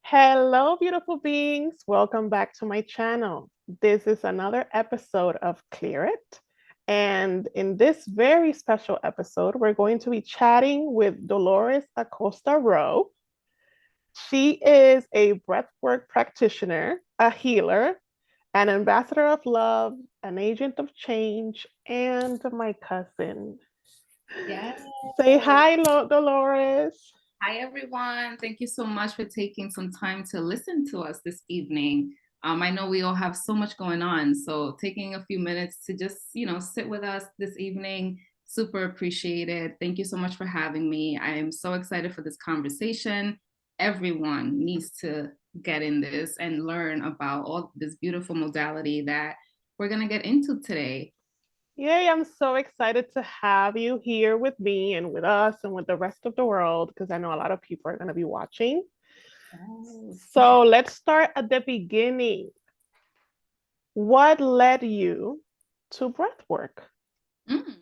Hello, beautiful beings. Welcome back to my channel. This is another episode of Clear It. And in this very special episode, we're going to be chatting with Dolores Acosta Rowe. She is a breathwork practitioner, a healer, an ambassador of love, an agent of change, and my cousin. Yes. Say hi, Dolores. Hi, everyone. Thank you so much for taking some time to listen to us this evening. I know we all have so much going on, so taking a few minutes to just, sit with us this evening, super appreciated. Thank you so much for having me. I am so excited for this conversation. Everyone needs to get in this and learn about all this beautiful modality that we're going to get into today. Yay, I'm so excited to have you here with me and with us and with the rest of the world because I know a lot of people are going to be watching. Yes. So let's start at the beginning. What led you to breathwork? Mm,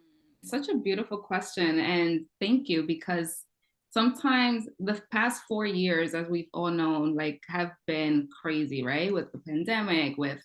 Such a beautiful question. And thank you, because sometimes the past 4 years, as we've all known, like have been crazy, right? With the pandemic, with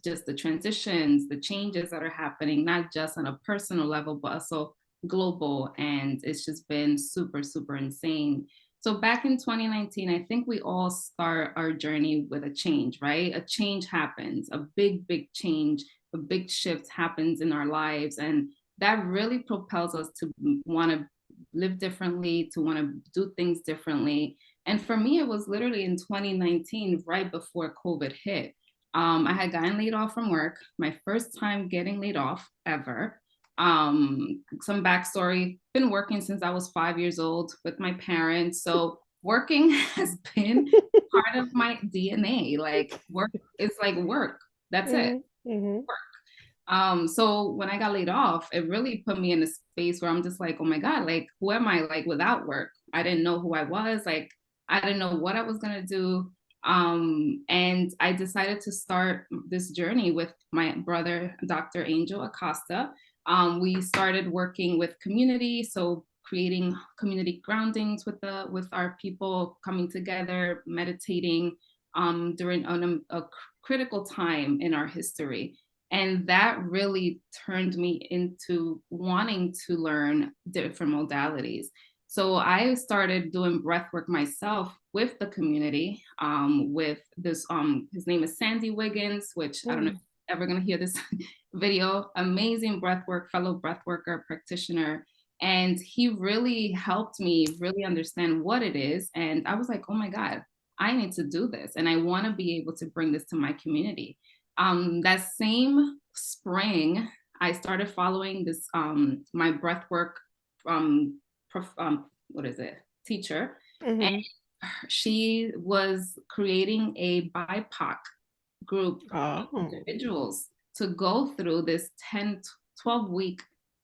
just the transitions, the changes that are happening, not just on a personal level, but also global. And it's just been super, super insane. So back in 2019, I think we all start our journey with a change, right? A change happens, a big, big change, a big shift happens in our lives. And that really propels us to want to live differently, to want to do things differently. And for me, it was literally in 2019, right before COVID hit. I had gotten laid off from work, my first time getting laid off ever. Some backstory, been working since I was 5 years old with my parents. So working has been part of my DNA. Like work is like work. That's it. Mm-hmm. So when I got laid off, it really put me in a space where I'm just like, oh my God, like who am I like without work? I didn't know who I was. Like I didn't know what I was gonna do. And I decided to start this journey with my brother, Dr. Angel Acosta. We started working with community, so creating community groundings with our people, coming together, meditating during a critical time in our history. And that really turned me into wanting to learn different modalities. So I started doing breath work myself with the community, with this, his name is Sandy Wiggins, which I don't know if you're ever gonna hear this video, amazing breath work, fellow breath worker, practitioner. And he really helped me really understand what it is. And I was like, oh my God, I need to do this. And I wanna be able to bring this to my community. That same spring, I started following this my breathwork what is it teacher, and Mm-hmm. she was creating a BIPOC group of Oh. individuals to go through this 10 12-week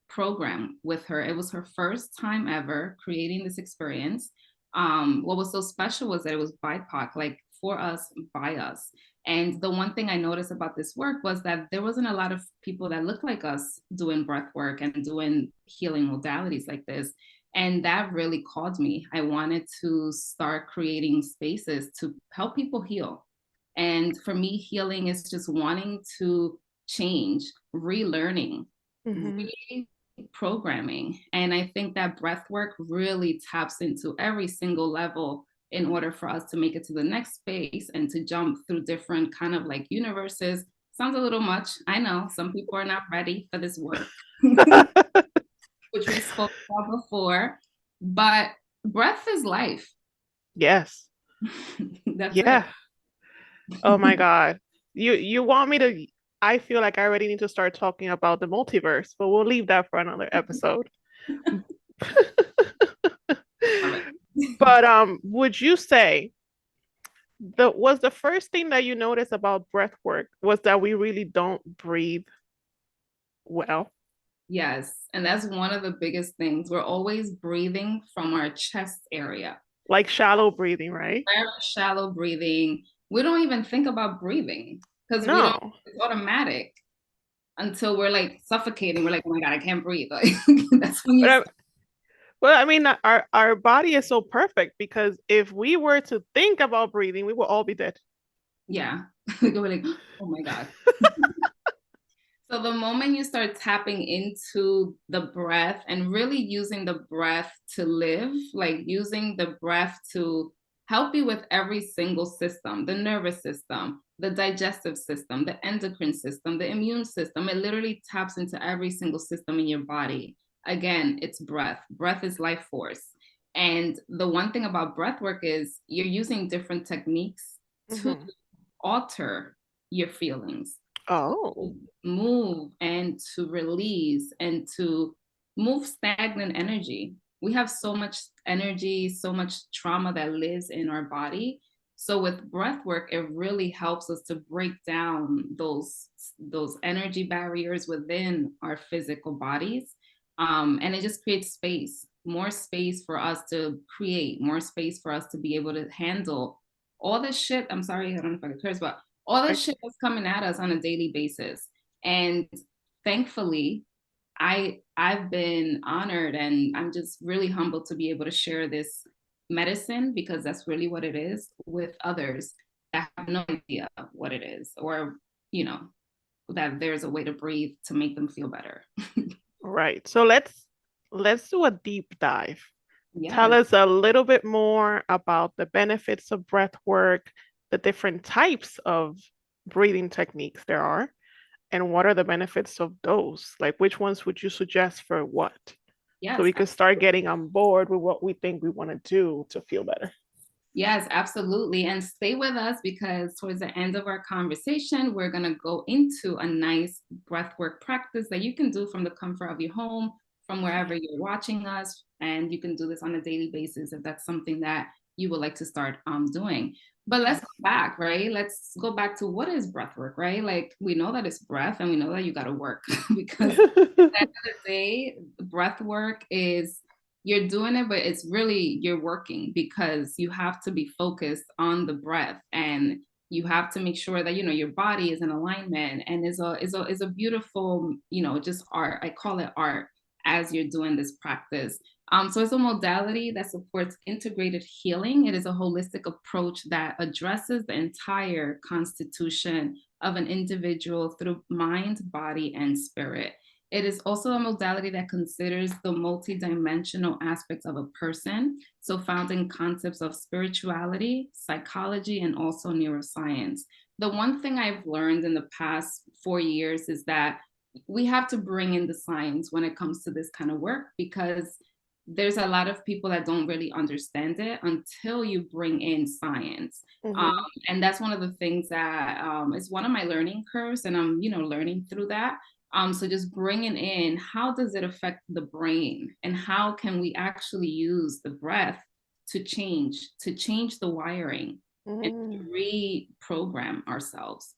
program with her. It was her first time ever creating this experience. What was so special was that it was BIPOC, like for us, by us. And the one thing I noticed about this work was that there wasn't a lot of people that looked like us doing breath work and doing healing modalities like this. And that really called me. I wanted to start creating spaces to help people heal. And for me, healing is just wanting to change, relearning, Mm-hmm. reprogramming. And I think that breath work really taps into every single level in order for us to make it to the next space and to jump through different kind of like universes. Sounds a little much. I know some people are not ready for this work, which we spoke about before, but breath is life. Yes. That's it. Yeah. Oh my God. You want me to I feel like I already need to start talking about the multiverse, but we'll leave that for another episode. All right. But would you say the first thing that you noticed about breath work was that we really don't breathe well? Yes. And that's one of the biggest things. We're always breathing from our chest area, Like shallow breathing, right? very shallow breathing. We don't even think about breathing because we don't, No. it's automatic until we're like suffocating. We're like, oh my God, I can't breathe. Like, that's when But you I, start. But I mean, our body is so perfect because if we were to think about breathing, we will all be dead. Yeah. We go like, oh my God. So the moment you start tapping into the breath and really using the breath to live, like using the breath to help you with every single system, the nervous system, the digestive system, the endocrine system, the immune system, it literally taps into every single system in your body. Again, it's breath. Breath is life force. And the one thing about breath work is you're using different techniques to Mm-hmm. alter your feelings, Oh, move and to release and to move stagnant energy. We have so much energy, so much trauma that lives in our body. So with breath work, it really helps us to break down those energy barriers within our physical bodies. And it just creates space, more space for us to create, more space for us to be able to handle all this shit. I'm sorry, I don't know if I can curse, but all this shit that's coming at us on a daily basis. And thankfully, I've been honored and I'm just really humbled to be able to share this medicine, because that's really what it is, with others that have no idea what it is, or you know, that there's a way to breathe to make them feel better. right. So let's do a deep dive. Tell Yes. us a little bit more about the benefits of breath work, the different types of breathing techniques there are, and what are the benefits of those? Like, which ones would you suggest for what? So Yes. we could start getting on board with what we think we want to do to feel better. Yes, absolutely. And stay with us, because towards the end of our conversation, we're going to go into a nice breathwork practice that you can do from the comfort of your home, from wherever you're watching us. And you can do this on a daily basis if that's something that you would like to start doing. But let's go back, right? Let's go back to what is breathwork, right? Like, we know that it's breath and we know that you got to work because at the end of the day, breath work is, you're doing it, but it's really, you're working because you have to be focused on the breath, and you have to make sure that, you know, your body is in alignment, and is a beautiful, you know, just art. I call it art as you're doing this practice. So it's a modality that supports integrated healing. It is a holistic approach that addresses the entire constitution of an individual through mind, body, and spirit. It is also a modality that considers the multidimensional aspects of a person, so found in concepts of spirituality, psychology, and also neuroscience. The one thing I've learned in the past 4 years is that we have to bring in the science when it comes to this kind of work, because there's a lot of people that don't really understand it until you bring in science. Um, Mm-hmm. and that's one of the things that is one of my learning curves, and I'm, you know, learning through that. So just bringing in, how does it affect the brain, and how can we actually use the breath to change the wiring and to Mm-hmm. reprogram ourselves.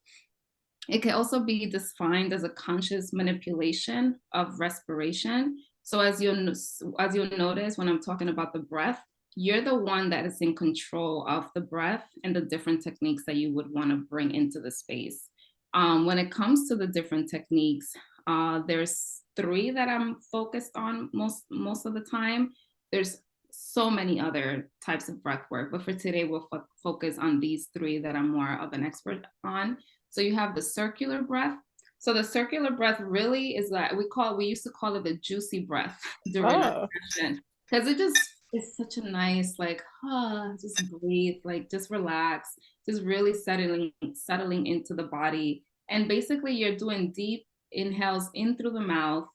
It can also be defined as a conscious manipulation of respiration. So as you'll notice when I'm talking about the breath, you're the one that is in control of the breath and the different techniques that you would want to bring into the space. When it comes to the different techniques, there's three that I'm focused on most of the time. There's so many other types of breath work, but for today we'll focus on these three that I'm more of an expert on. So you have the circular breath. So the circular breath really is that we used to call it the juicy breath during our Oh, session, because it just is such a nice, like, just breathe, like just relax, just really settling into the body. And basically you're doing deep inhales in through the mouth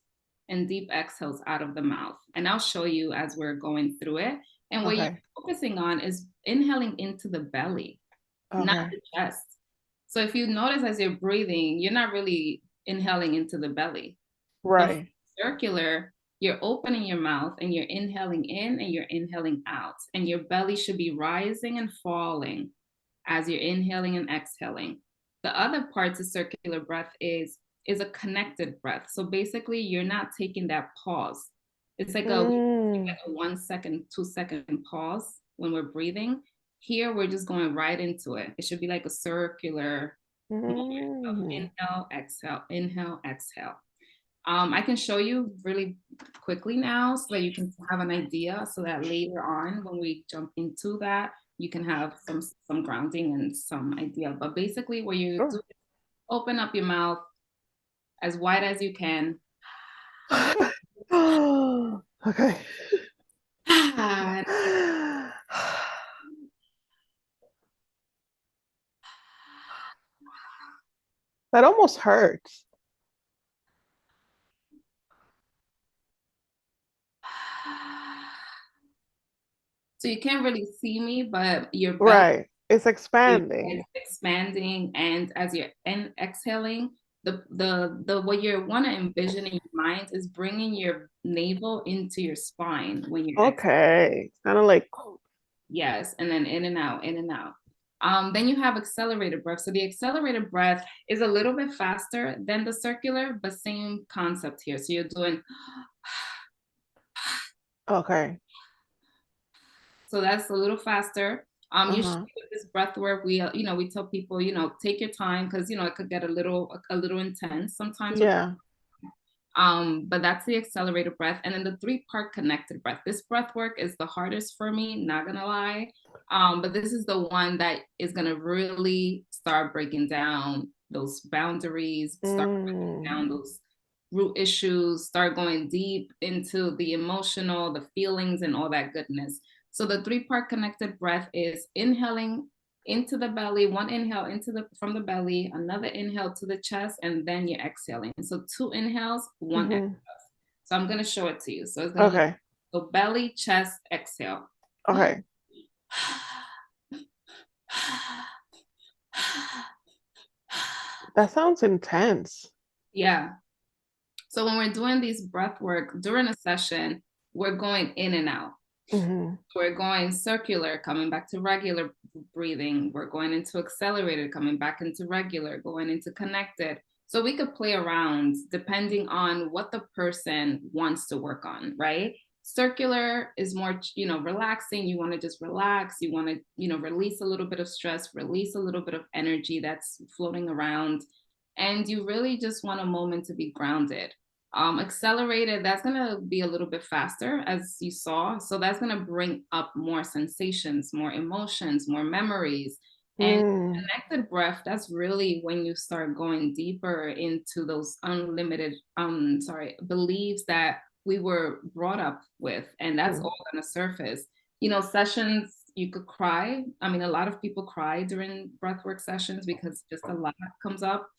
and deep exhales out of the mouth. And I'll show you as we're going through it. And what you're okay. focusing on is inhaling into the belly, not Okay. the chest. So if you notice as you're breathing, you're not really inhaling into the belly. But Right. circular, you're opening your mouth and you're inhaling in and you're inhaling out. And your belly should be rising and falling as you're inhaling and exhaling. The other part to circular breath is a connected breath. So basically you're not taking that pause. It's like a Mm. 1 second, 2 second pause when we're breathing. Here, we're just going right into it. It should be like a circular moment of Mm. inhale, exhale, inhale, exhale. I can show you really quickly now so that you can have an idea, so that later on when we jump into that, you can have some grounding and some idea. But basically what you do Sure. is open up your mouth as wide as you can. Okay. And That almost hurts. so you can't really see me, but your belly Right. It's is expanding. expanding, and as you're exhaling, the what you want to envision in your mind is bringing your navel into your spine when you're exhaling. Okay. Kind of like, Yes, and then in and out, in and out. Then you have accelerated breath. So the accelerated breath is a little bit faster than the circular, but same concept here. So you're doing, okay. so that's a little faster. Usually Uh-huh. with this breath work, we tell people, take your time because it could get a little intense sometimes with. Yeah. But that's the accelerated breath. And then the 3-part connected breath. This breath work is the hardest for me, not gonna lie. But this is the one that is gonna really start breaking down those boundaries, start breaking Mm. down those root issues, start going deep into the emotional, the feelings, and all that goodness. So the 3-part connected breath is inhaling into the belly, one inhale from the belly, another inhale to the chest, and then you're exhaling. So 2 inhales, 1 exhale. Hmm. So I'm gonna show it to you. So it's gonna look Okay. so belly, chest, exhale. Okay. That sounds intense. Yeah. So when we're doing these breath work during a session, we're going in and out. Hmm. We're going circular, coming back to regular breathing. We're going into accelerated, coming back into regular, going into connected. So we could play around depending on what the person wants to work on, right? Circular is more, relaxing. You want to just relax. You want to, release a little bit of stress, release a little bit of energy that's floating around. And you really just want a moment to be grounded. Accelerated, that's going to be a little bit faster, as you saw. So that's going to bring up more sensations, more emotions, more memories. And Mm. connected breath, that's really when you start going deeper into those unlimited, beliefs that we were brought up with. And that's Mm. all going to surface. Sessions, you could cry. I mean, a lot of people cry during breathwork sessions because just a lot comes up.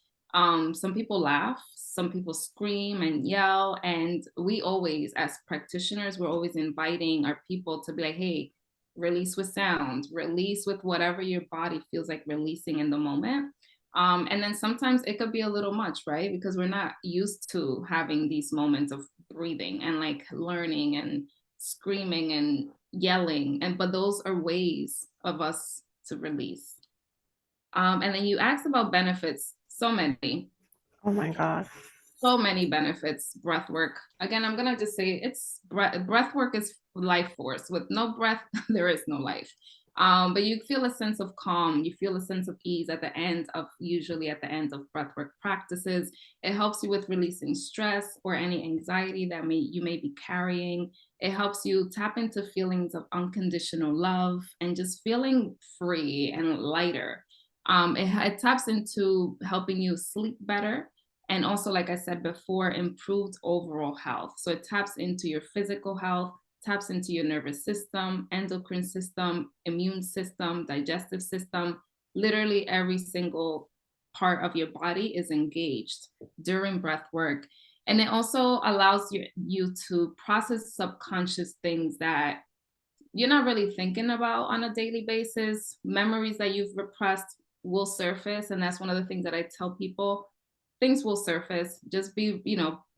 Some people laugh, some people scream and yell. And we always, as practitioners, we're always inviting our people to be like, hey, release with sound, release with whatever your body feels like releasing in the moment. And then sometimes it could be a little much, right? Because we're not used to having these moments of breathing and like learning and screaming and yelling. But those are ways of us to release. And then you asked about benefits. Oh my God. So many benefits. Breath work. Again, I'm gonna just say it's breath work is life force. With no breath, there is no life. But you feel a sense of calm. You feel a sense of ease usually at the end of breathwork practices. It helps you with releasing stress or any anxiety that you may be carrying. It helps you tap into feelings of unconditional love and just feeling free and lighter. It taps into helping you sleep better. And also, like I said before, improved overall health. So it taps into your physical health, taps into your nervous system, endocrine system, immune system, digestive system. Literally every single part of your body is engaged during breath work. And it also allows you to process subconscious things that you're not really thinking about on a daily basis. Memories that you've repressed will surface. And that's one of the things that I tell people. Things will surface. Just be,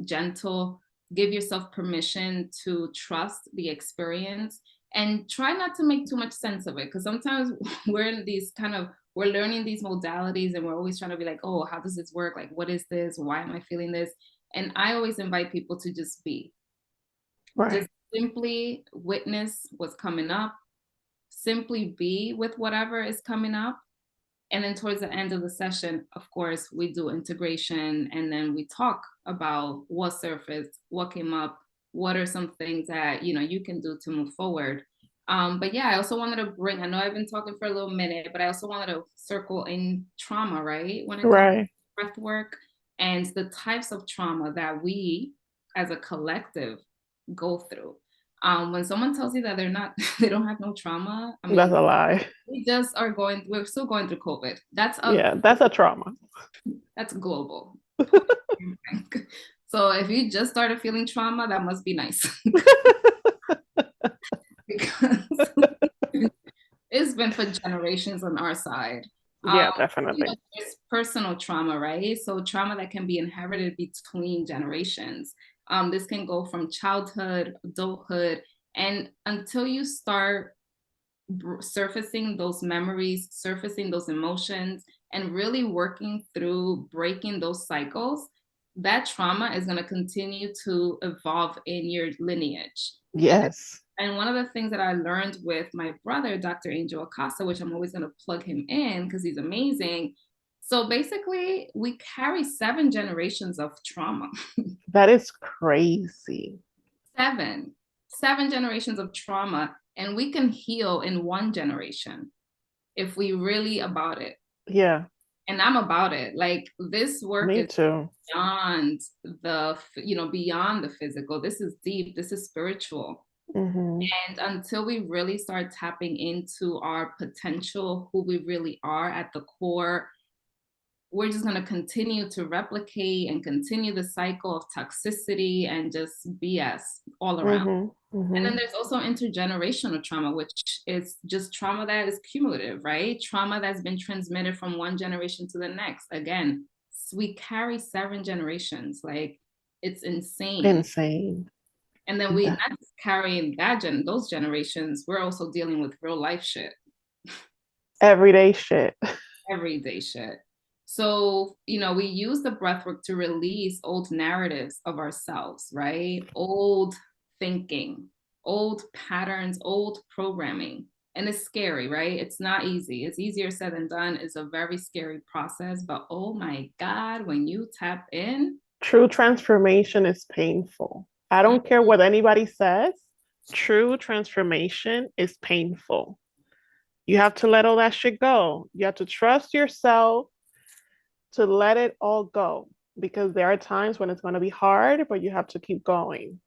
gentle. Give yourself permission to trust the experience and try not to make too much sense of it. Because sometimes we're learning these modalities and we're always trying to be like, oh, how does this work? Like, what is this? Why am I feeling this? And I always invite people to just be. Right. Just simply witness what's coming up, simply be with whatever is coming up, And then towards the end of the session, of course, we do integration, and then we talk about what surfaced, what came up, what are some things that you can do to move forward. But yeah, I also wanted to bring, I know I've been talking for a little minute, but I also wanted to circle in trauma, right? When it comes Right. to breath work and the types of trauma that we as a collective go through. When someone tells you that they're not, they don't have no trauma, I That's mean, a lie. we're still going through COVID. Yeah, that's a trauma. That's global. So if you just started feeling trauma, that must be nice. Because it's been for generations on our side. Yeah, definitely. It's personal trauma, right? So trauma that can be inherited between generations. This can go from childhood, adulthood, and until you start surfacing those memories, surfacing those emotions, and really working through breaking those cycles, that trauma is going to continue to evolve in your lineage. Yes. And one of the things that I learned with my brother, Dr. Angel Acosta, which I'm always going to plug him in because he's amazing. So basically, we carry 7 generations of trauma. That is crazy. Seven, 7 generations of trauma, and we can heal in 1 generation if we really about it. Yeah. And I'm about it. Like, this work Me is too. beyond beyond the physical. This is deep. This is spiritual. Mm-hmm. And until we really start tapping into our potential, who we really are at the core, we're just going to continue to replicate and continue the cycle of toxicity and just BS all around. Mm-hmm. And Mm-hmm. then there's also intergenerational trauma, which is just trauma that is cumulative, right? Trauma that's been transmitted from one generation to the next. Again, we carry 7 generations. Like, it's insane. Insane. And then we not just carrying those generations, we're also dealing with real life shit, Everyday shit. everyday shit. So, we use the breathwork to release old narratives of ourselves, right? Old thinking, old patterns, old programming. And it's scary, right? It's not easy. It's easier said than done. It's a very scary process. But oh my God, when you tap in, True transformation is painful. I don't care what anybody says. True transformation is painful. You have to let all that shit go. You have to trust yourself to let it all go because there are times when it's going to be hard, but you have to keep going.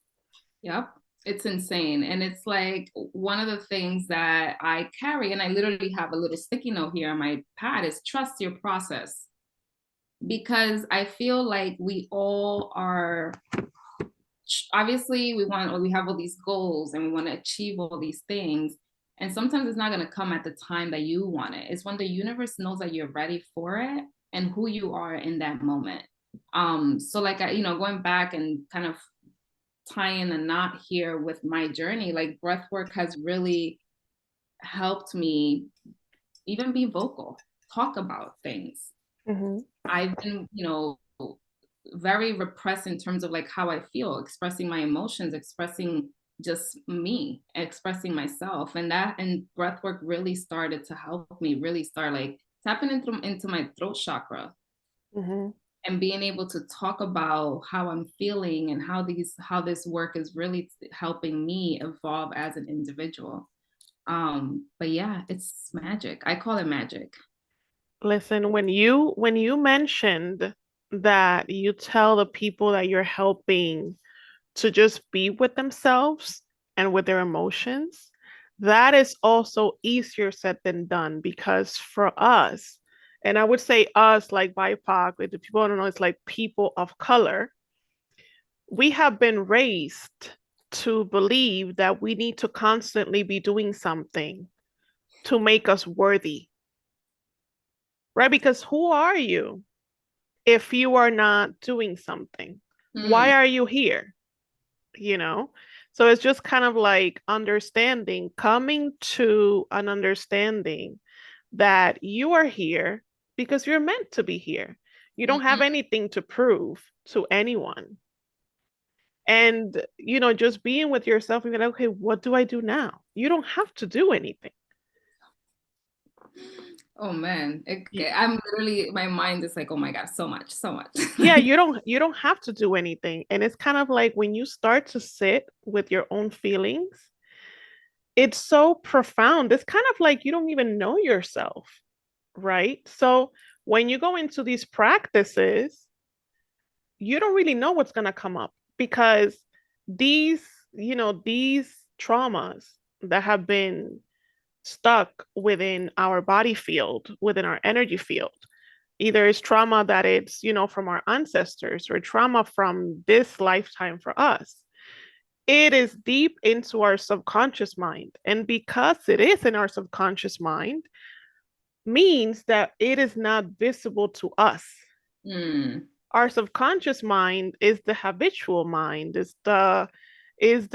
yep, it's insane. And it's like one of the things that I carry, and I literally have a little sticky note here on my pad, is trust your process. Because I feel like we all are, obviously, we have all these goals and we want to achieve all these things. And sometimes it's not going to come at the time that you want it. It's when the universe knows that you're ready for it and who you are in that moment. So like, going back and kind of tying a knot here with my journey, like, breath work has really helped me even be vocal, talk about things. Mm-hmm. I've been, very repressed in terms of like how I feel, expressing my emotions, expressing just me, expressing myself. And breath work really started to help me really start like tapping into my throat chakra, Mm-hmm. and being able to talk about how I'm feeling and how this work is really helping me evolve as an individual. But yeah, it's magic. I call it magic. Listen, when you mentioned that you tell the people that you're helping to just be with themselves and with their emotions, that is also easier said than done because for us, and I would say us like BIPOC, like the people who don't know, it's like people of color, we have been raised to believe that we need to constantly be doing something to make us worthy, right? Because who are you if you are not doing something? Hmm. Why are you here? You know? So it's just kind of like understanding, coming to an understanding that you are here because you're meant to be here. You don't have anything to prove to anyone. And, just being with yourself and be like, okay, what do I do now? You don't have to do anything. Oh man, Y- I'm literally, my mind is like, oh my God, so much, so much. Yeah, you don't have to do anything. And it's kind of like when you start to sit with your own feelings, it's so profound. It's kind of like you don't even know yourself, right? So when you go into these practices, you don't really know what's going to come up because these, these traumas that have been stuck within our body field, within our energy field, either it's trauma that it's, from our ancestors or trauma from this lifetime for us. It is deep into our subconscious mind. And because it is in our subconscious mind, means that it is not visible to us. Mm, Our subconscious mind is the habitual mind, is the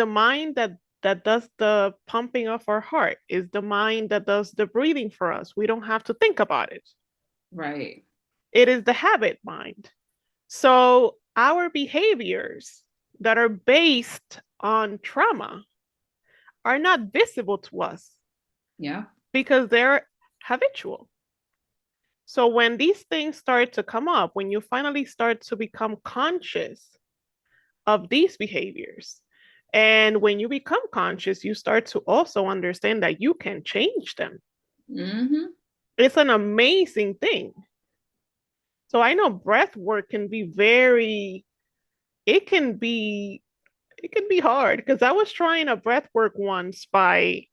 mind that does the pumping of our heart, is the mind that does the breathing for us. We don't have to think about it. right. It is the habit mind. So our behaviors that are based on trauma are not visible to us Yeah. because they're habitual. So when these things start to come up, when you finally start to become conscious of these behaviors, and when you become conscious, you start to also understand that you can change them. Mm-hmm. It's an amazing thing. So I know breath work can be very, it can be, it can be hard because I was trying a breath work once by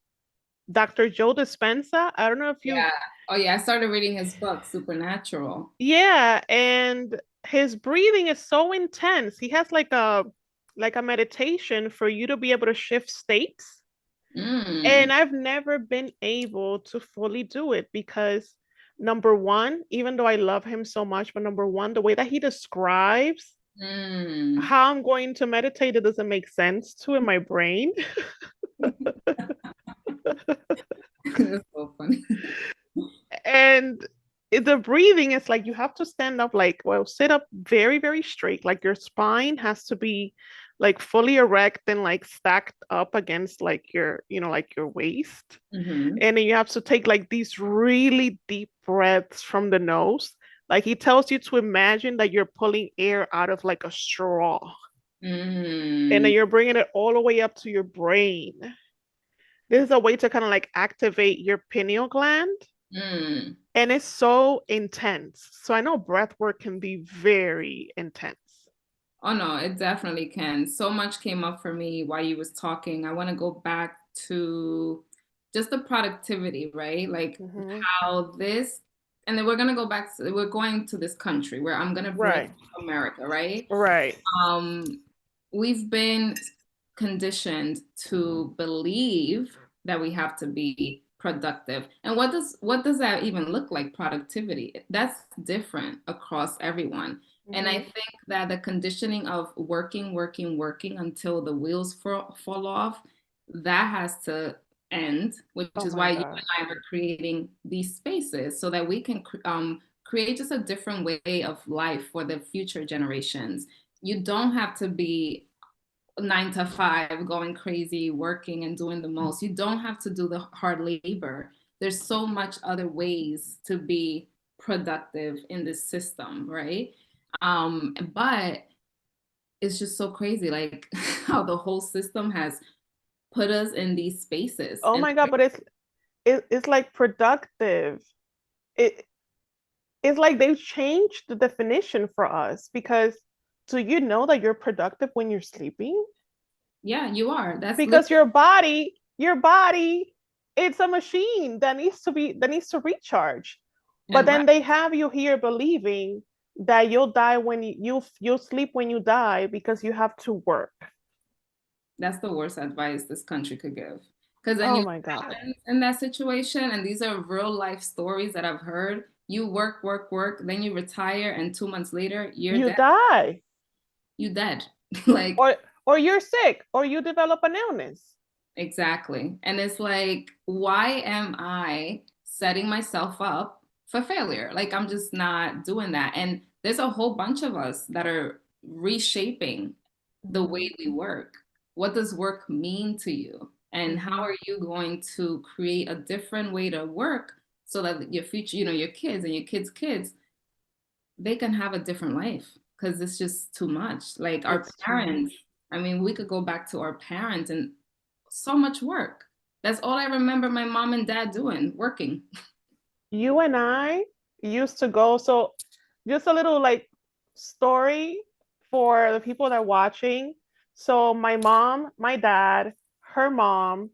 Dr. Joe Dispenza. I don't know if you, Yeah. Oh yeah, I started reading his book, Supernatural. yeah, and his breathing is so intense. He has like a meditation for you to be able to shift states. Mm. And I've never been able to fully do it because number one, even though I love him so much, but number one, the way that he describes Mm. how I'm going to meditate, it doesn't make sense to in my brain. It's so funny. And the breathing is like you have to stand up, like, well, sit up very, very straight. Like your spine has to be like fully erect and like stacked up against like like your waist. Mm-hmm. And then you have to take like these really deep breaths from the nose. Like he tells you to imagine that you're pulling air out of like a straw. And then Mm. you're bringing it all the way up to your brain. This is a way to kind of like activate your pineal gland. Mm. And it's so intense. So I know breath work can be very intense. Oh no, it definitely can. So much came up for me while you was talking. I want to go back to just the productivity, right? Like Hmm. how this, and then we're going to this country where I'm gonna bring Right, America, right? right. Um, we've been conditioned to believe that we have to be productive. And what does that even look like, productivity? That's different across everyone. And I Hmm. think that the conditioning of working, working, working until the wheels fall off, that has to end, which Oh is my why you God. and I are creating these spaces so that we can create just a different way of life for the future generations. You don't have to be 9 to 5 going crazy working and doing the most. You don't have to do the hard labor. There's so much other ways to be productive in this system, right? But it's just so crazy like how the whole system has put us in these spaces. Oh And my God, but it's like productive. It it's like they've changed the definition for us because do you know that you're productive when you're sleeping? yeah, you are. That's Because literally your body, it's a machine that needs to recharge. But right. then they have you here believing that you'll die when you'll sleep when you die because you have to work. That's the worst advice this country could give. Because then Oh you my God. happen in that situation, and these are real life stories that I've heard. You work, work, work, then you retire, and 2 months later, you're You dead. die. You dead. Like, Or you're sick or you develop an illness. exactly. And it's like, why am I setting myself up for failure? Like, I'm just not doing that. And there's a whole bunch of us that are reshaping the way Mhm, we work. What does work mean to you? And how mhm. are you going to create a different way to work so that your future, your kids and your kids, they can have a different life, because it's just too much. Like our It's too parents, much. I mean, we could go back to our parents and so much work. That's all I remember my mom and dad doing, working. You and I used to go, so just a little like story for the people that are watching. So my mom, my dad, her mom,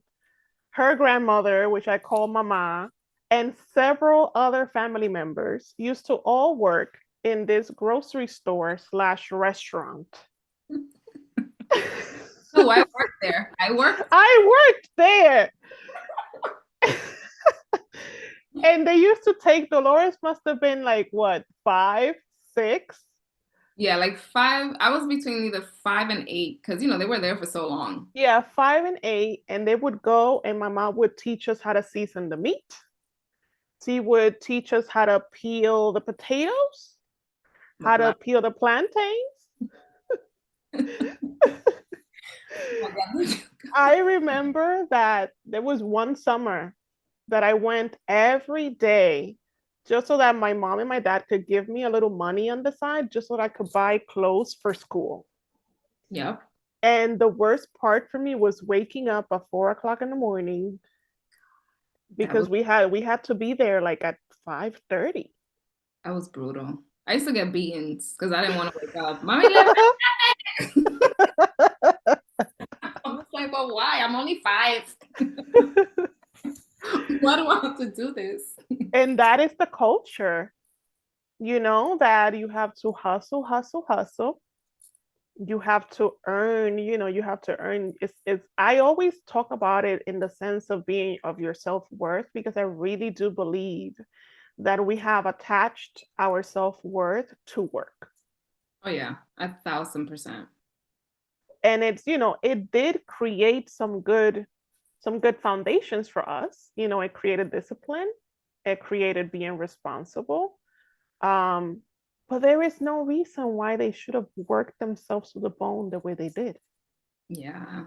her grandmother, which I call mama, and several other family members used to all work in this grocery store slash restaurant. Oh, I worked there. I worked. I worked there. And they used to take, Dolores must have been like what, 5, 6? Yeah, like 5. I was between either 5 and 8, because they were there for so long. Yeah, 5 and 8. And they would go, and my mom would teach us how to season the meat. She would teach us how to peel the potatoes, The how to black. peel the plantains. Oh my God. I remember that there was one summer that I went every day just so that my mom and my dad could give me a little money on the side just so that I could buy clothes for school. Yep. And the worst part for me was waking up at 4 o'clock in the morning That was because we had to be there like at 5:30. that was brutal. I used to get beatings because I didn't want to wake up. Mommy, let me. I was like, but why? I'm only 5. Why do I have to do this? And that is the culture, that you have to hustle, hustle, hustle. You have to earn, you have to earn. It's I always talk about it in the sense of being of your self-worth, because I really do believe that we have attached our self-worth to work. Oh yeah, 1,000%. And it did create some good foundations for us. It created discipline, it created being responsible. Um, but there is no reason why they should have worked themselves to the bone the way they did. Yeah.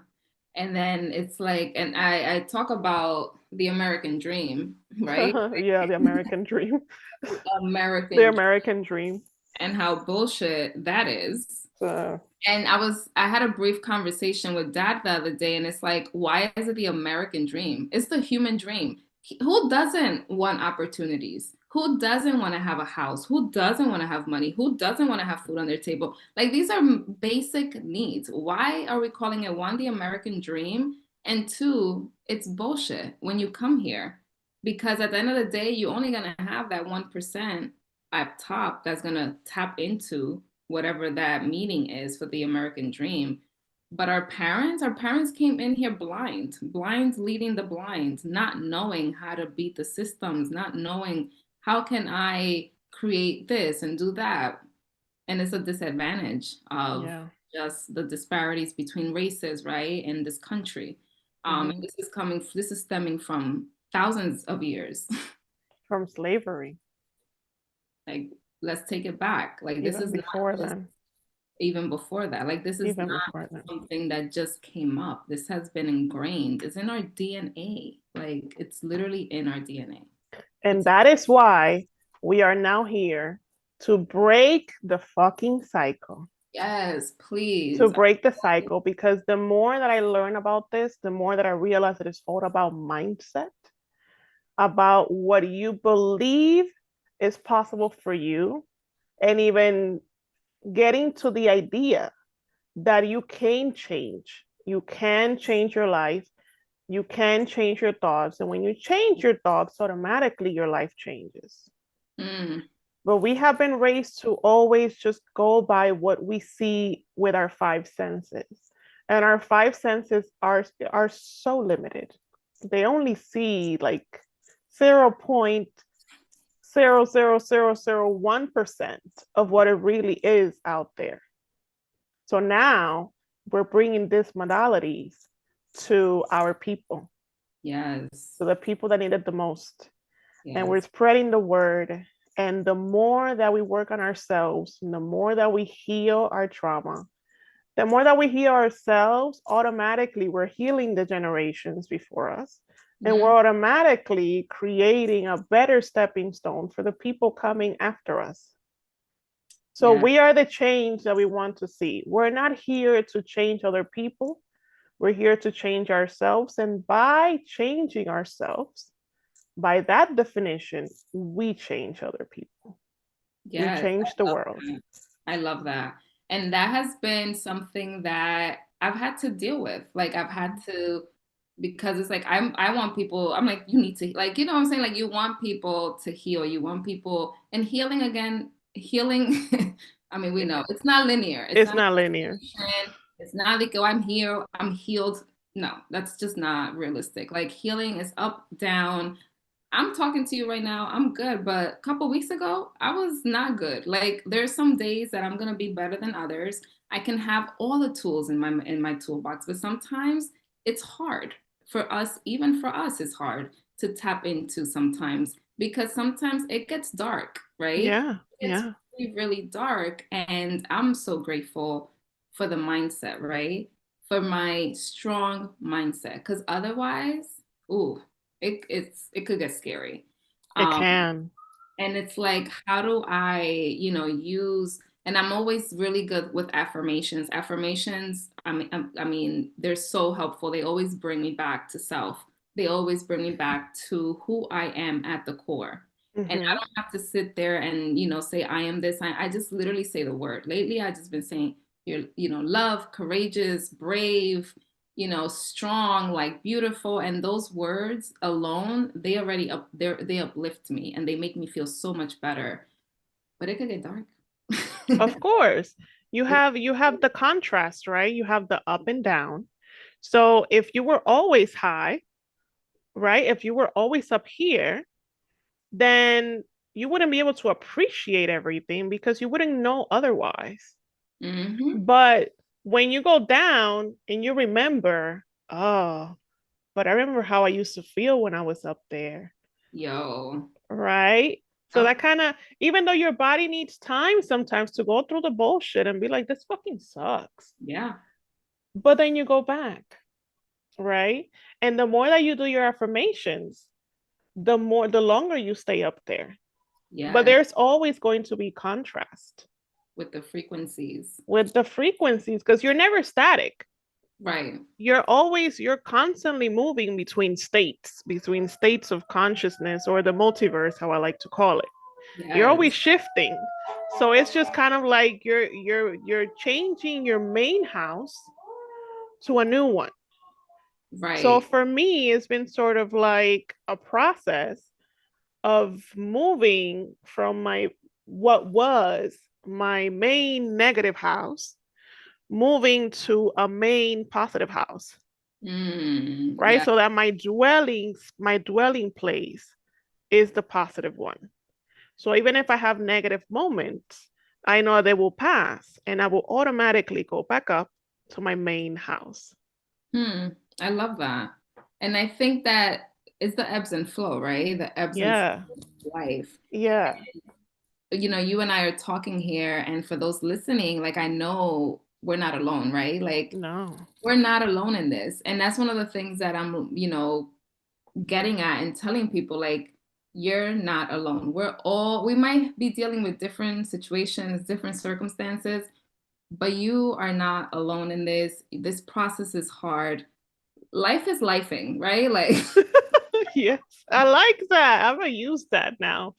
And then it's like, and I talk about the American dream, right? Yeah, the American dream. The American American dream. and how bullshit that is. So, And I had a brief conversation with dad the other day, and it's like, why is it the American dream? It's the human dream. Who doesn't want opportunities? Who doesn't want to have a house? Who doesn't want to have money? Who doesn't want to have food on their table? Like, these are basic needs. Why are we calling it, one, the American dream, and two, it's bullshit when you come here? Because at the end of the day, you're only going to have that 1% up top that's going to tap into whatever that meaning is for the American dream. But our parents came in here blind leading the blind, not knowing how to beat the systems, not knowing how can I create this and do that. And it's a disadvantage of yeah. just the disparities between races, right, in this country. Hmm. This is stemming from thousands of years. From slavery, Like, let's take it back. Like, this even is not before just then. even before that. Like, this is Even not before then. something that just came up. This has been ingrained. It's in our DNA. Like, it's literally in our DNA. And It's that is why we are now here to break the fucking cycle. yes, To please. break the cycle, because the more that I learn about this, the more that I realize that it's all about mindset, about what you believe is possible for you, and even getting to the idea that you can change. You can change your life. You can change your thoughts. And when you change your thoughts, automatically your life changes. Mm, But we have been raised to always just go by what we see with our 5 senses. And our 5 senses are so limited. They only see like 0.00001% of what it really is out there. So now we're bringing these modalities to our people, yes. to the people that need it the most. And we're Yes. spreading the word. And the more that we work on ourselves, and the more that we heal our trauma, the more that we heal ourselves, automatically we're healing the generations before us. And we're automatically creating a better stepping stone for the people coming after us. So we are the change that we want to see. We're not here to change other people. We're here to change ourselves. And by changing ourselves, by that definition, we change other people. Yes, we change the world. I love that. And that has been something that I've had to deal with. Like I've had to, because it's like I want people, I'm like, you need to, like, you know what I'm saying? Like you want people to heal. You want people, and healing again, healing, I mean, we know it's not linear. It's not linear. It's not like, oh, I'm here, I'm healed. No, that's just not realistic. Like healing is up, down. I'm talking to you right now. I'm good, but a couple weeks ago, I was not good. Like there's some days that I'm gonna be better than others. I can have all the tools in my toolbox, but sometimes it's hard for us. Even for us, it's hard to tap into sometimes because sometimes it gets dark, right? Yeah, It's yeah. really, really dark, and I'm so grateful for the mindset, right? For my strong mindset, because otherwise, ooh, it could get scary. It Um, can. and it's like, how do I, use, and I'm always really good with affirmations. Affirmations, I mean, they're so helpful. They always bring me back to self. They always bring me back to who I am at the core. And I don't have to sit there and, say I am this. I just literally say the word. Lately, I just been saying you're, love, courageous, brave, strong, like beautiful. And those words alone, they uplift me and they make me feel so much better. But it could get dark. Of course. You have the contrast, right? You have the up and down. So if you were always high, right? If you were always up here, then you wouldn't be able to appreciate everything because you wouldn't know otherwise. But when you go down and you remember, oh, but I remember how I used to feel when I was up there. Yo. Right? So that kind of, even though your body needs time sometimes to go through the bullshit and be like, this fucking sucks. Yeah. But then you go back, right? And the more that you do your affirmations, the longer you stay up there. Yeah. But there's always going to be contrast with the frequencies. Because you're never static. Right. You're constantly moving between states of consciousness, or the multiverse, how I like to call it. Yes. You're always shifting. So it's just kind of like you're changing your main house to a new one. Right. So for me, it's been sort of like a process of moving from what was my main negative house, moving to a main positive house. Right? Yeah. So that my dwelling place is the positive one. So even if I have negative moments, I know they will pass and I will automatically go back up to my main house. I love that. And I think that it's the ebbs and flow, right? The ebbs and flow of life. Yeah. And, you and I are talking here, and for those listening, like I know we're not alone, right? Like no, we're not alone in this. And that's one of the things that I'm, getting at and telling people, like, you're not alone. We might be dealing with different situations, different circumstances, but you are not alone in this. This process is hard. Life is lifing, right? Like, yes, I like that. I'm gonna use that now.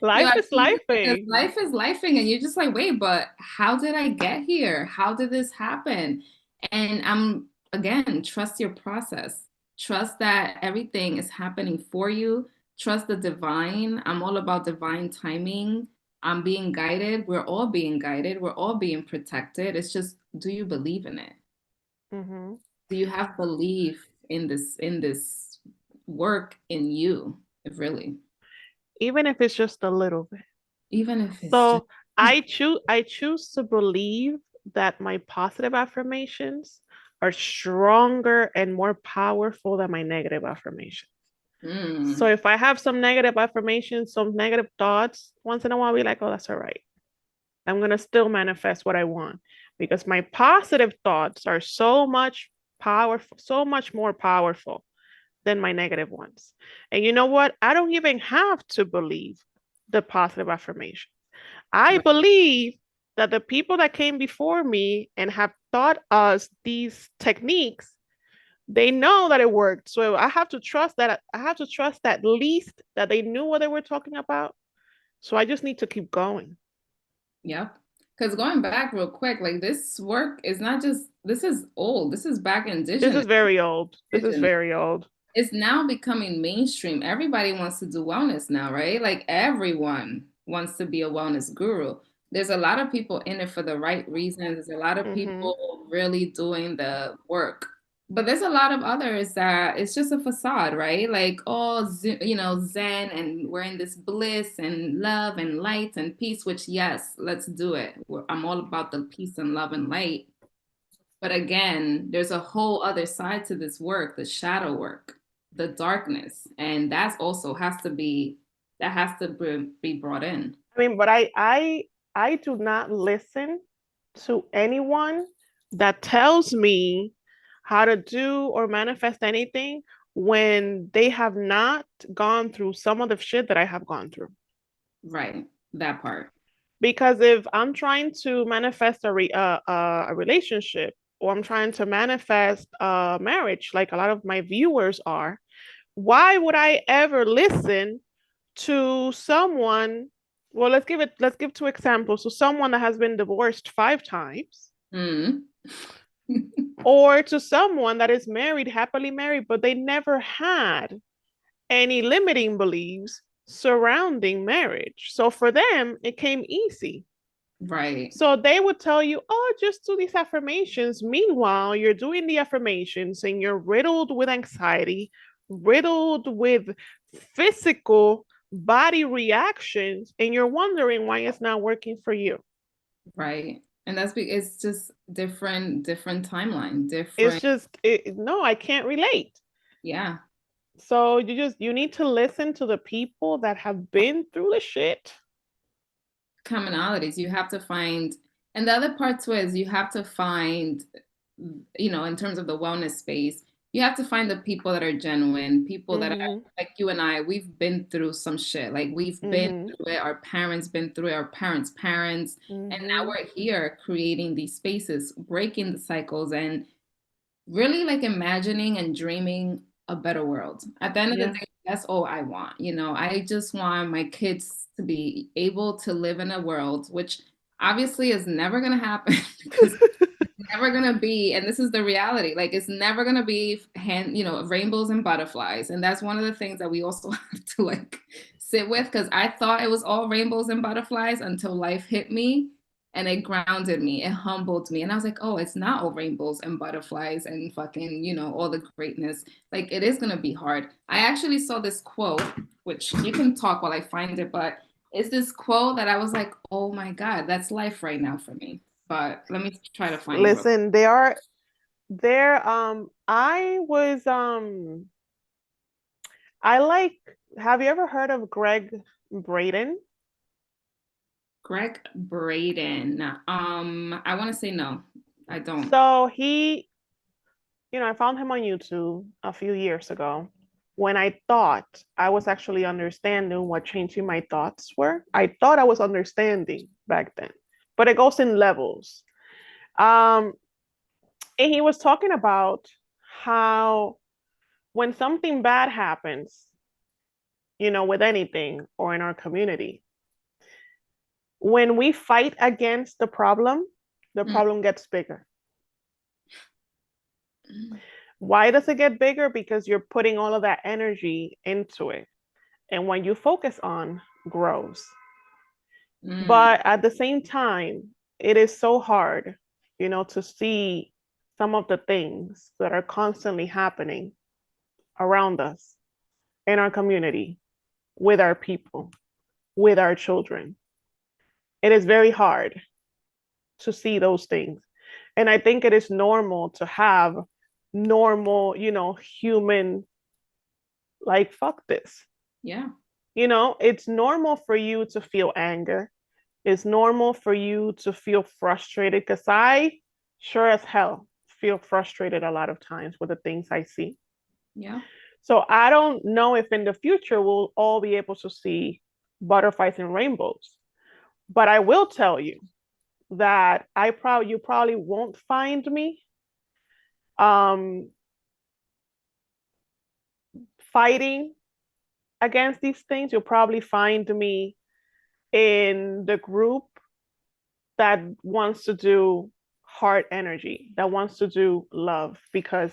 Life is lifing. Life is lifing, and you're just like, wait, but how did I get here? How did this happen? And again, trust your process. Trust that everything is happening for you. Trust the divine. I'm all about divine timing. I'm being guided. We're all being guided. We're all being protected. It's just, do you believe in it? Do you have belief in this work in you? Really? Even if it's just a little bit. Even if it's so I choose to believe that my positive affirmations are stronger and more powerful than my negative affirmations. So if I have some negative affirmations, some negative thoughts, once in a while I'll be like, oh, that's all right. I'm gonna still manifest what I want, because my positive thoughts are so much more powerful than my negative ones. And you know what? I don't even have to believe the positive affirmation. I believe that the people that came before me and have taught us these techniques, they know that it worked. So I have to trust that. I have to trust at least that they knew what they were talking about. So I just need to keep going. Yep. Because going back real quick, like this work is not just, this is old. This is back This indigenous. is very old. This is very old. It's now becoming mainstream. Everybody wants to do wellness now, right? Like everyone wants to be a wellness guru. There's a lot of people in it for the right reasons. There's a lot of Mm-hmm. people really doing the work. But there's a lot of others that it's just a facade, right? Like, oh, Zen, and we're in this bliss and love and light and peace, which, yes, let's do it. I'm all about the peace and love and light. But again, there's a whole other side to this work, the shadow work, the darkness. And that's also has to be, that has to be brought in. I mean, but I do not listen to anyone that tells me how to do or manifest anything when they have not gone through some of the shit that I have gone through. Right. That part. Because if I'm trying to manifest a relationship, or I'm trying to manifest a marriage, like a lot of my viewers are, why would I ever listen to someone? Well, let's give two examples. So someone that has been divorced 5 times, Mm. or to someone that is married, happily married, but they never had any limiting beliefs surrounding marriage. So for them, it came easy. Right. So they would tell you, oh, just do these affirmations. Meanwhile, you're doing the affirmations and you're riddled with anxiety, riddled with physical body reactions, and you're wondering why it's not working for you. Right. And it's just different timeline, It's different. just, no, I can't relate. Yeah. So you need to listen to the people that have been through the shit. Commonalities. You have to find, and the other part too is you have to find, in terms of the wellness space, you have to find the people that are genuine, people that are Mm-hmm. like you and I, we've been through some shit. Like we've been Mm-hmm. through it, our parents been through it, our parents' parents, and now Mm-hmm. we're here creating these spaces, breaking the cycles, and really like imagining and dreaming a better world. At the end of the Yeah. day, that's all I want. I just want my kids to be able to live in a world, which obviously is never going to happen because it's never going to be, and this is the reality, like it's never going to be rainbows and butterflies. And that's one of the things that we also have to like sit with, because I thought it was all rainbows and butterflies until life hit me and it grounded me, it humbled me, and I was like, oh, it's not all rainbows and butterflies and fucking all the greatness. Like it is going to be hard. I actually saw this quote, which you can talk while I find it, but it's this quote that I was like, oh my god, that's life right now for me. But let me try to find it real quick. Listen, they are there. I was I like, have you ever heard of Greg Braden? Greg Braden. I want to say no, I don't. So I found him on YouTube a few years ago when I thought I was actually understanding what changing my thoughts were. I thought I was understanding back then, but it goes in levels. Um, and he was talking about how when something bad happens, with anything or in our community, when we fight against the Mm. problem gets bigger. Why does it get bigger? Because you're putting all of that energy into it. And when you focus on grows. Mm. But at the same time, it is so hard, to see some of the things that are constantly happening around us in our community, with our people, with our children. It is very hard to see those things. And I think it is normal to have normal, human, like, fuck this. Yeah. It's normal for you to feel anger. It's normal for you to feel frustrated, because I sure as hell feel frustrated a lot of times with the things I see. Yeah. So I don't know if in the future we'll all be able to see butterflies and rainbows. But I will tell you that you probably won't find me um, fighting against these things. You'll probably find me in the group that wants to do heart energy, that wants to do love, because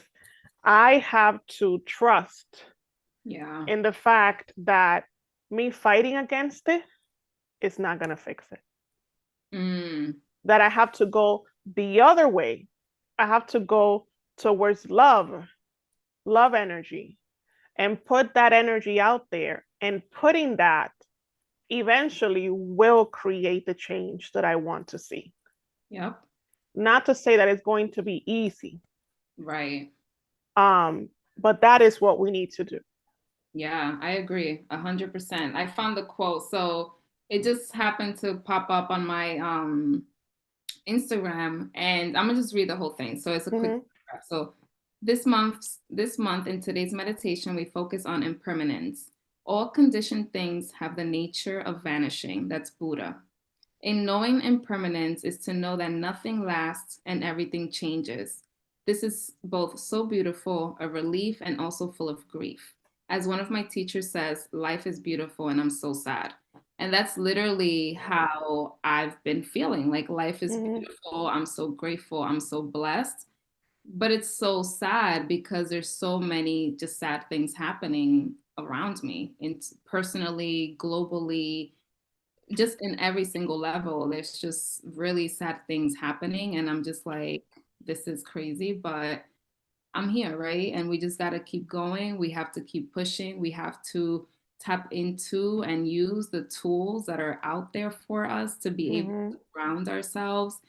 I have to trust in the fact that me fighting against it is not going to fix it. That I have to go the other way. I have to go towards love energy, and put that energy out there. And putting that eventually will create the change that I want to see. Yep. Not to say that it's going to be easy. Right. But that is what we need to do. Yeah, I agree 100%. I found the quote. So it just happened to pop up on my Instagram, and I'm gonna just read the whole thing. So it's a quick paragraph. So this month in today's meditation, we focus on impermanence. All conditioned things have the nature of vanishing. That's Buddha. In knowing impermanence is to know that nothing lasts and everything changes. This is both so beautiful, a relief, and also full of grief. As one of my teachers says, life is beautiful and I'm so sad. And that's literally how I've been feeling. Like life is beautiful. I'm so grateful. I'm so blessed. But it's so sad because there's so many just sad things happening around me, personally, globally, just in every single level. There's just really sad things happening. And I'm just like, this is crazy, but I'm here, right? And we just got to keep going. We have to keep pushing. We have to tap into and use the tools that are out there for us to be able to ground ourselves.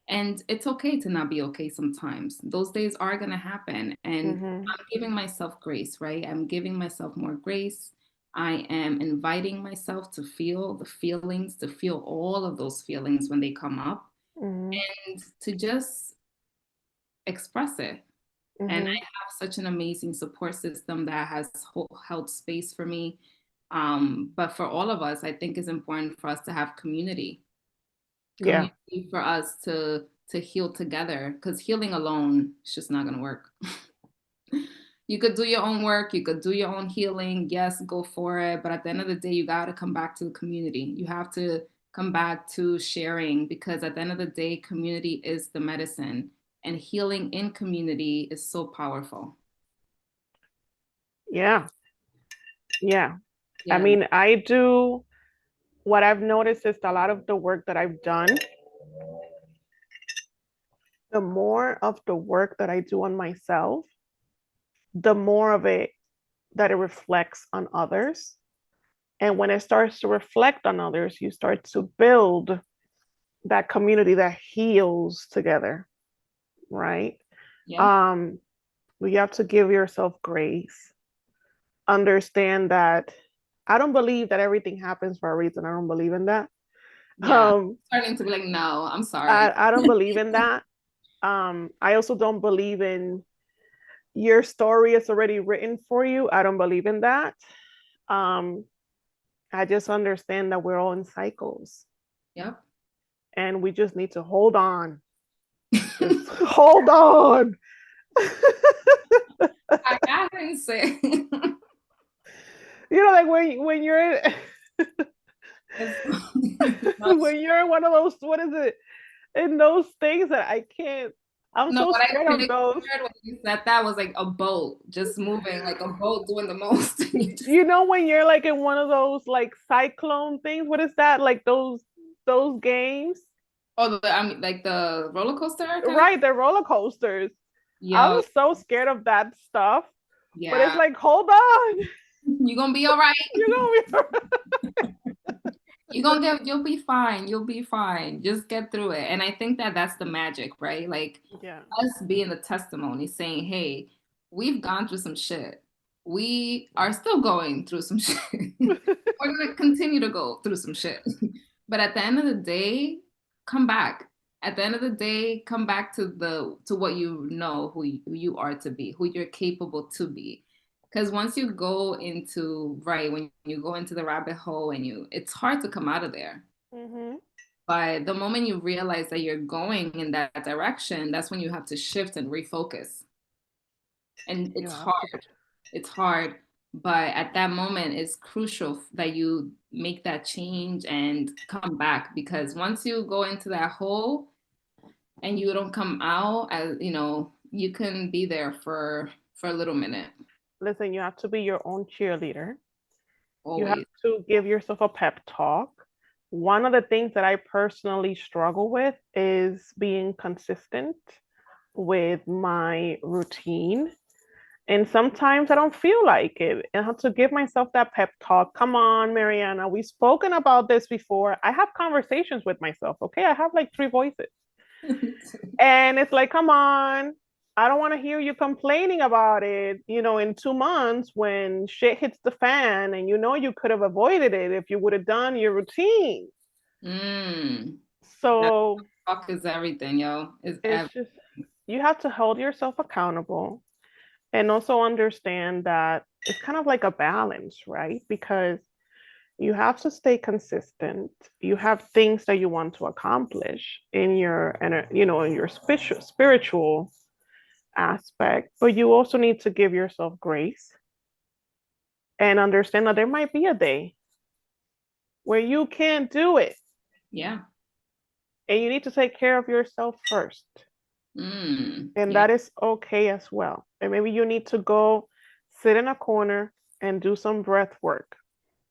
And it's okay to not be okay sometimes. Those days are going to happen. And I'm giving myself grace, right? I'm giving myself more grace. I am inviting myself to feel the feelings, to feel all of those feelings when they come up, and to just express it. And I have such an amazing support system that has held space for me. But for all of us, I think it's important for us to have community. Community for us to heal together, because healing alone is just not going to work. You could do your own work, you could do your own healing. Yes, go for it. But at the end of the day, you got to come back to the community. You have to come back to sharing, because at the end of the day, community is the medicine. And healing in community is so powerful. Yeah. I mean, what I've noticed is a lot of the work that I've done, the more of the work that I do on myself, the more of it that it reflects on others. And when it starts to reflect on others, you start to build that community that heals together, right? Yeah. You have to give yourself grace. Understand that I don't believe that everything happens for a reason. I don't believe in that. Yeah. Starting to be like, no, I'm sorry. I don't believe in that. I also don't believe in your story is already written for you. I don't believe in that. I just understand that we're all in cycles. Yep. And we just need to hold on. Just hold on. I didn't say. You know, like when you're when you're in one of those, what is it? In those things that I can't. I'm so scared of those. When you said that was like a boat just moving, like a boat doing the most. You know, when you're like in one of those like cyclone things, what is that? Like those games? Oh, I mean, like the roller coaster? Right, the roller coasters. I'm so scared of that stuff. Yeah. But it's like, hold on. You're gonna be all right. You're gonna be all right. You'll be fine. You'll be fine. Just get through it. And I think that that's the magic, right? Like us being the testimony saying, hey, we've gone through some shit. We are still going through some shit. We're going to continue to go through some shit. But at the end of the day, come back. At the end of the day, come back to what you know, who you are to be, who you're capable to be. Because once you go into, right, when you go into the rabbit hole and it's hard to come out of there. Mm-hmm. But the moment you realize that you're going in that direction, that's when you have to shift and refocus. And You it's have to be. hard. It's hard. But at that moment, it's crucial that you make that change and come back, because once you go into that hole and you don't come out, as you know, you can be there for a little minute. Listen, you have to be your own cheerleader. You have Always. to give yourself a pep talk. One of the things that I personally struggle with is being consistent with my routine. And sometimes I don't feel like it. And I have to give myself that pep talk. Come on, Mariana, we've spoken about this before. I have conversations with myself, okay? I have like three voices. And it's like, come on, I don't want to hear you complaining about it, in 2 months when shit hits the fan and you could have avoided it if you would have done your routine. Mm, that So talk is everything, yo. Is it's everything. just, you have to hold yourself accountable and also understand that it's kind of like a balance, right? Because you have to stay consistent. You have things that you want to accomplish in your, in your spiritual aspect, but you also need to give yourself grace and understand that there might be a day where you can't do it. Yeah. And you need to take care of yourself first. And Yeah. that is okay as well. And maybe you need to go sit in a corner and do some breath work.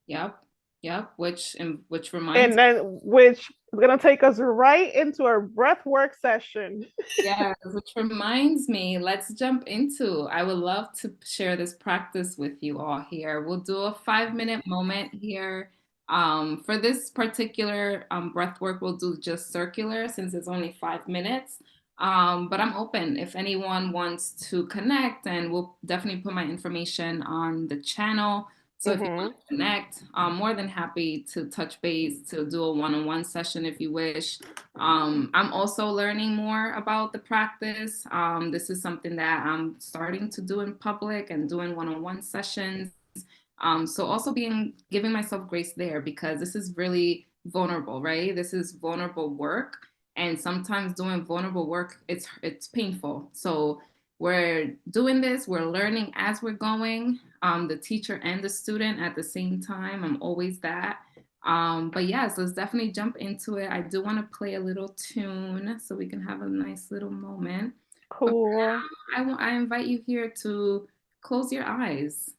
Yep. Yep. Which And reminds, then, which is going to take us right into our breath work session. yeah, which reminds me, let's jump into. I would love to share this practice with you all here. We'll do a 5-minute moment here. For this particular breath work, we'll do just circular since it's only 5 minutes. But I'm open if anyone wants to connect, and we'll definitely put my information on the channel. So if you Mm-hmm. want to connect, I'm more than happy to touch base, to do a one-on-one session if you wish. I'm also learning more about the practice. This is something that I'm starting to do in public and doing one-on-one sessions. So also giving myself grace there, because this is really vulnerable, right? This is vulnerable work. And sometimes doing vulnerable work, it's painful. So we're doing this, we're learning as we're going, the teacher and the student at the same time. I'm always that. But yes, let's definitely jump into it. I do want to play a little tune so we can have a nice little moment. But Cool. for now, I invite you here to close your eyes.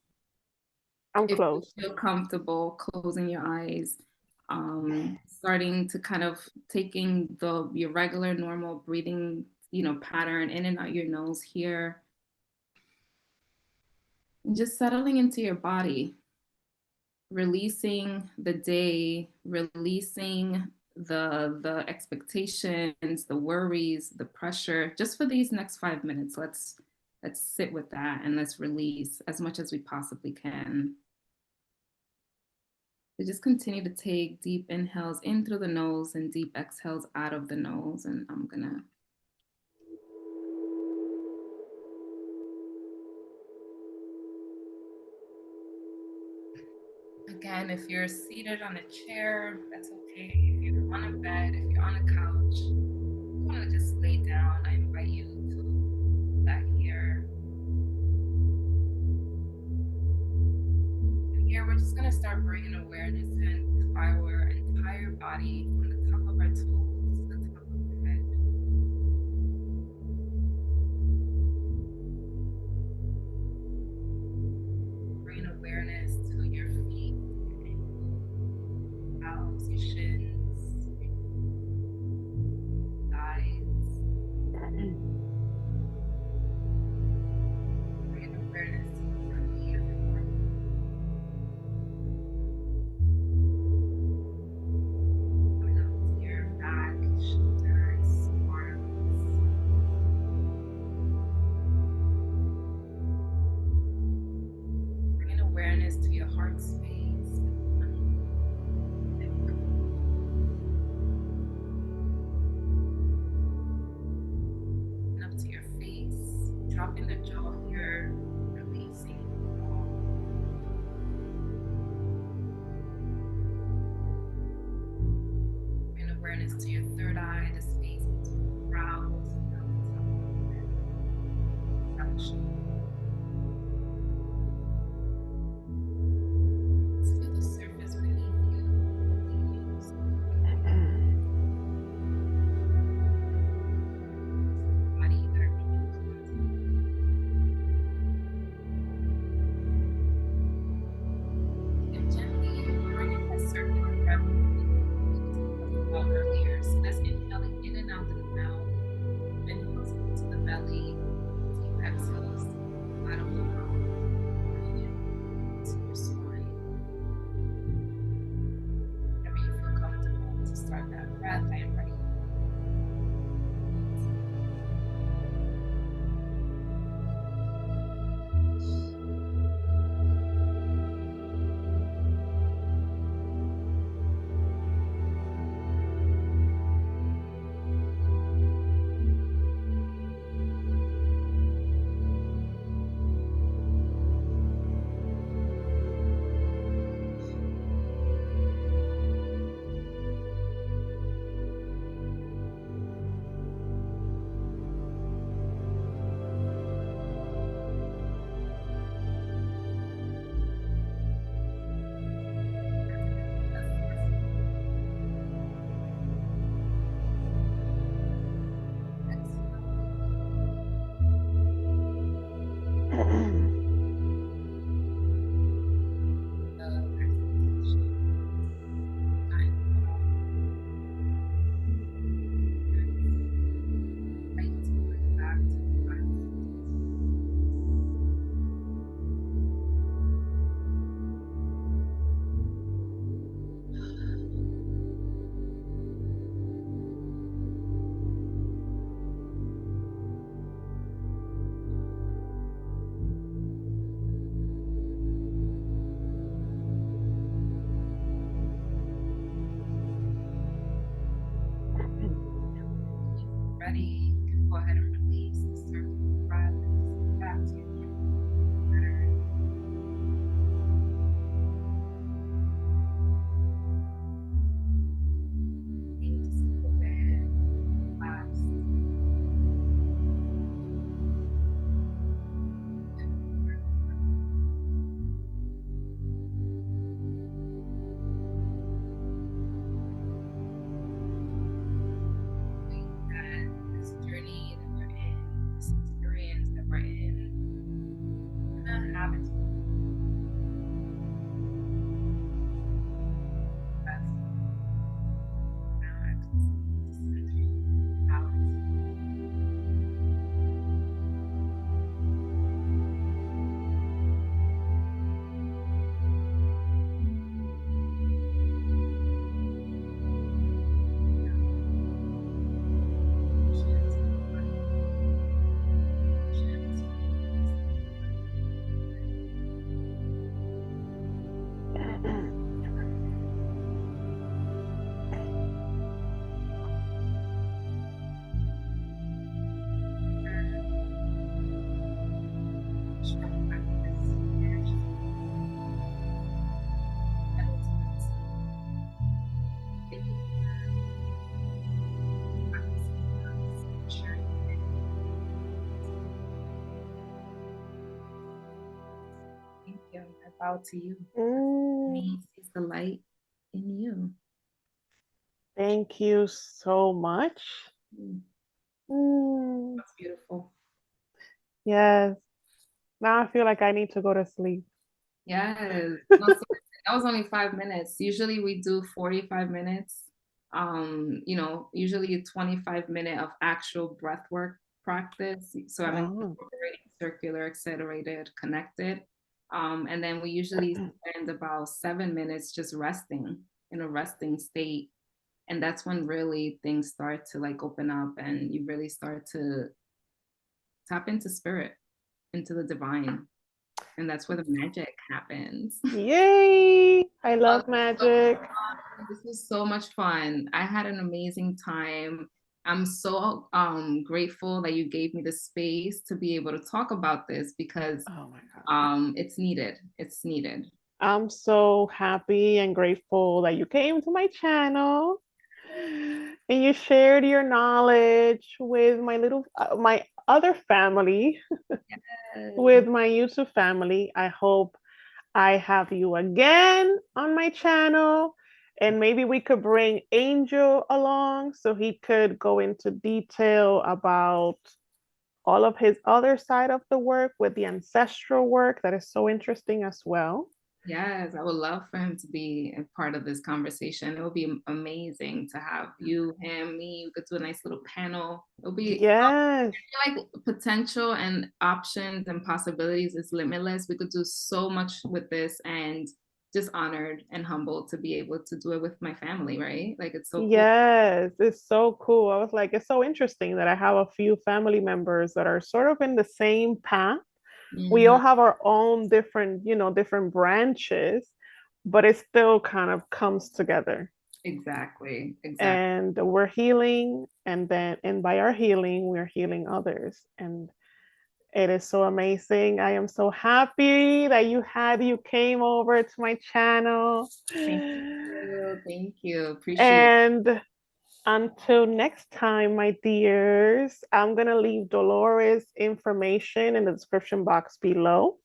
I'm If you closed. feel comfortable closing your eyes, starting to kind of taking your regular normal breathing, pattern in and out your nose here, and just settling into your body, releasing the day, releasing the expectations, the worries, the pressure. Just for these next 5 minutes, let's sit with that and let's release as much as we possibly can. So just continue to take deep inhales in through the nose and deep exhales out of the nose. And I'm gonna again, if you're seated on a chair, that's okay. If you're on a bed, if you're on a couch, you want to just lay down, I invite you to that here. And here we're just gonna start bringing awareness into our entire body, from the top of our toes to the top of our head. Bring awareness to your feet, calves, your shins, thighs. Bring awareness to the front knee of your body. to your third eye, the space between the brows, feel the surface beneath you. Body that are beneath you. And gently bring in that circular breath earlier. So that's inhaling in and out through the mouth, inhales into the belly, deep exhales to the bottom of the mouth, breathing into your spine. Whenever you feel comfortable to start that breath, I am ready. Ready, you can go ahead and release the circular breath back to your pattern. Being just a little bit relaxed. This journey that we're in, this experience that we're in, we're not having to rest back, centering out. Thank you. I bow to you. Me sees the light in you. Thank you so much. That's beautiful. Yes. Now I feel like I need to go to sleep. Yes. That was only 5 minutes. Usually we do 45 minutes. Usually a 25-minute of actual breathwork practice. So I'm incorporating circular, accelerated, connected. And then we usually spend about 7 minutes just resting in a resting state. And that's when really things start to like open up and you really start to tap into spirit, into the divine. And that's where the magic happens. Yay! I love magic. This was so much fun. I had an amazing time. I'm so grateful that you gave me the space to be able to talk about this because it's needed. It's needed. I'm so happy and grateful that you came to my channel. And you shared your knowledge with my other family, Yes. with my YouTube family. I hope I have you again on my channel, and maybe we could bring Angel along so he could go into detail about all of his other side of the work with the ancestral work that is so interesting as well. Yes, I would love for him to be a part of this conversation. It would be amazing to have you, him, me. We could do a nice little panel. It'll be Yes. like potential and options and possibilities is limitless. We could do so much with this, and just honored and humbled to be able to do it with my family, right? Like it's so cool. Yes, it's so cool. I was like, it's so interesting that I have a few family members that are sort of in the same path. We all Mhm. have our own different, different branches, but it still kind of comes together. Exactly. Exactly. And we're healing, and by our healing, we're healing others. And it is so amazing. I am so happy that you came over to my channel. Thank you. Thank you. Appreciate it. And until next time, my dears, I'm going to leave Dolores' information in the description box below.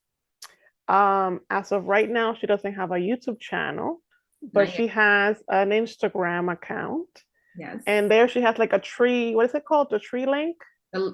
As of right now, she doesn't have a YouTube channel, but Not yet. she has an Instagram account. Yes. And there she has like a tree. What is it called? The tree link?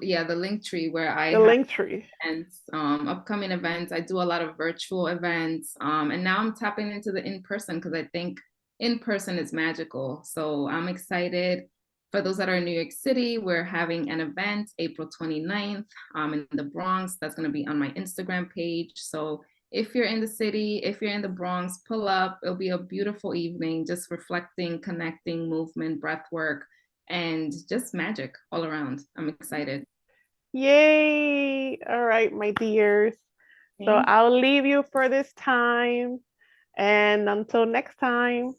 Yeah, the link tree where I The have link tree. events, upcoming events. I do a lot of virtual events. And now I'm tapping into the in-person because I think in-person is magical. So I'm excited. For those that are in New York City, we're having an event April 29th in the Bronx. That's going to be on my Instagram page. So if you're in the city, if you're in the Bronx, pull up. It'll be a beautiful evening, just reflecting, connecting, movement, breath work, and just magic all around. I'm excited. Yay! All right, my dears. So Thank I'll leave you for this time. And until next time.